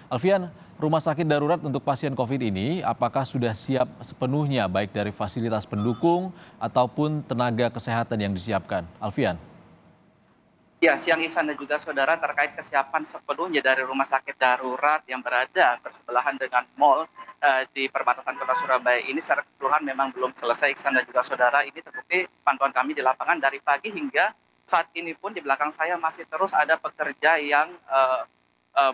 Alfian, rumah sakit darurat untuk pasien COVID ini apakah sudah siap sepenuhnya baik dari fasilitas pendukung ataupun tenaga kesehatan yang disiapkan? Alfian. Ya, siang Ihsan dan juga saudara terkait kesiapan sepenuhnya dari rumah sakit darurat yang berada bersebelahan dengan mal di perbatasan kota Surabaya ini secara keseluruhan memang belum selesai Ihsan dan juga saudara. Ini terbukti pantauan kami di lapangan dari pagi hingga saat ini pun di belakang saya masih terus ada pekerja yang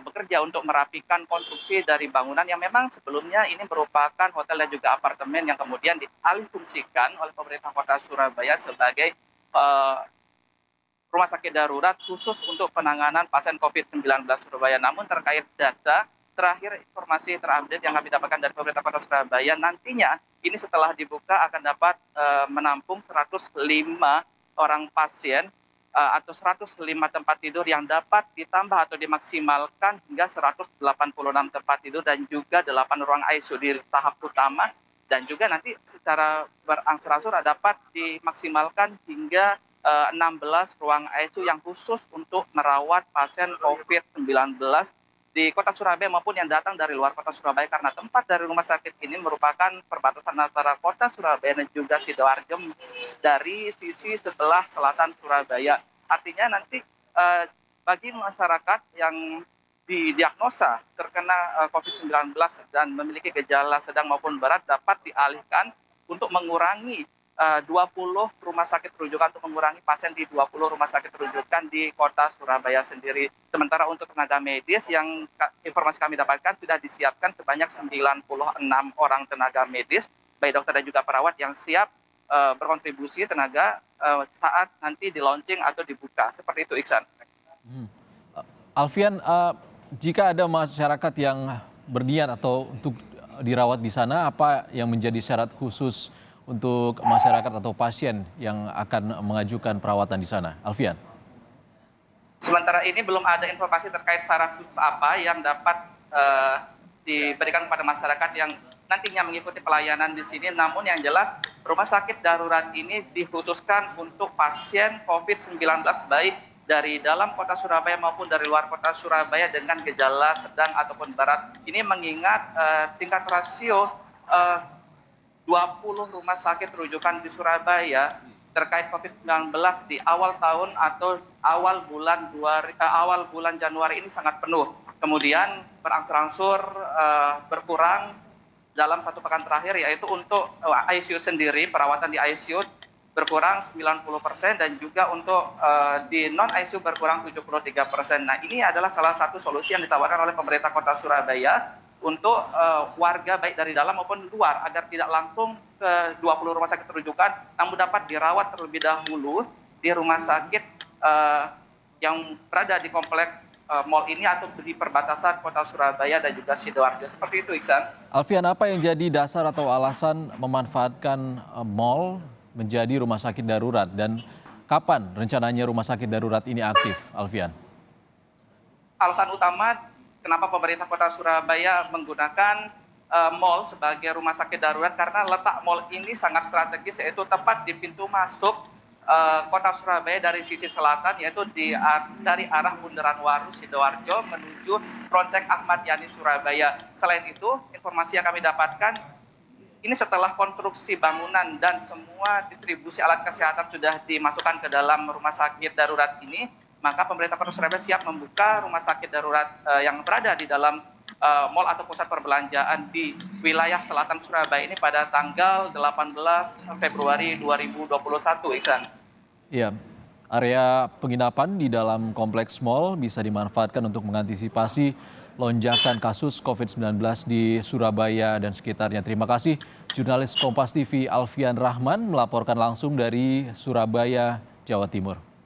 bekerja untuk merapikan konstruksi dari bangunan yang memang sebelumnya ini merupakan hotel dan juga apartemen yang kemudian dialihfungsikan oleh pemerintah kota Surabaya sebagai eh, rumah sakit darurat khusus untuk penanganan pasien COVID-19 Surabaya. Namun terkait data, terakhir informasi terupdate yang kami dapatkan dari pemerintah kota Surabaya, nantinya ini setelah dibuka akan dapat menampung 105 orang pasien atau 105 tempat tidur yang dapat ditambah atau dimaksimalkan hingga 186 tempat tidur dan juga 8 ruang ICU di tahap utama dan juga nanti secara berangsur-angsur dapat dimaksimalkan hingga 16 ruang ICU yang khusus untuk merawat pasien COVID-19 di kota Surabaya maupun yang datang dari luar kota Surabaya karena tempat dari rumah sakit ini merupakan perbatasan antara kota Surabaya dan juga Sidoarjo dari sisi sebelah selatan Surabaya. Artinya nanti bagi masyarakat yang didiagnosa terkena COVID-19 dan memiliki gejala sedang maupun berat dapat dialihkan untuk mengurangi 20 rumah sakit rujukan untuk mengurangi pasien di 20 rumah sakit rujukan di kota Surabaya sendiri. Sementara untuk tenaga medis yang informasi kami dapatkan sudah disiapkan sebanyak 96 orang tenaga medis, baik dokter dan juga perawat yang siap berkontribusi tenaga saat nanti di launching atau dibuka. Seperti itu, Iksan. Hmm. Alfian, jika ada masyarakat yang berniat atau untuk dirawat di sana, apa yang menjadi syarat khusus untuk masyarakat atau pasien yang akan mengajukan perawatan di sana? Alfian. Sementara ini belum ada informasi terkait syarat khusus apa yang dapat diberikan kepada masyarakat yang nantinya mengikuti pelayanan di sini. Namun yang jelas rumah sakit darurat ini dikhususkan untuk pasien COVID-19 baik dari dalam kota Surabaya maupun dari luar kota Surabaya dengan gejala sedang ataupun berat. Ini mengingat tingkat rasio 20 rumah sakit rujukan di Surabaya terkait COVID-19 di awal tahun atau awal bulan Januari ini sangat penuh. Kemudian berangsur-angsur berkurang dalam satu pekan terakhir, yaitu untuk ICU sendiri, perawatan di ICU berkurang 90% dan juga untuk di non ICU berkurang 73%. Nah, ini adalah salah satu solusi yang ditawarkan oleh pemerintah kota Surabaya untuk warga baik dari dalam maupun luar agar tidak langsung ke 20 rumah sakit rujukan namun dapat dirawat terlebih dahulu di rumah sakit yang berada di komplek mal ini atau di perbatasan kota Surabaya dan juga Sidoarjo. Seperti itu, Iksan. Alfian, apa yang jadi dasar atau alasan memanfaatkan mal menjadi rumah sakit darurat dan kapan rencananya rumah sakit darurat ini aktif, Alfian? Alasan utama kenapa pemerintah kota Surabaya menggunakan mal sebagai rumah sakit darurat karena letak mal ini sangat strategis, yaitu tepat di pintu masuk kota Surabaya dari sisi selatan, yaitu dari arah Bundaran Waru Sidoarjo menuju Frontek Ahmad Yani Surabaya. Selain itu, informasi yang kami dapatkan ini setelah konstruksi bangunan dan semua distribusi alat kesehatan sudah dimasukkan ke dalam rumah sakit darurat ini, maka pemerintah kota Surabaya siap membuka rumah sakit darurat yang berada di dalam mal atau pusat perbelanjaan di wilayah selatan Surabaya ini pada tanggal 18 Februari 2021, Iksan. Iya, area penginapan di dalam kompleks mal bisa dimanfaatkan untuk mengantisipasi lonjakan kasus COVID-19 di Surabaya dan sekitarnya. Terima kasih jurnalis Kompas TV Alfian Rahman melaporkan langsung dari Surabaya, Jawa Timur.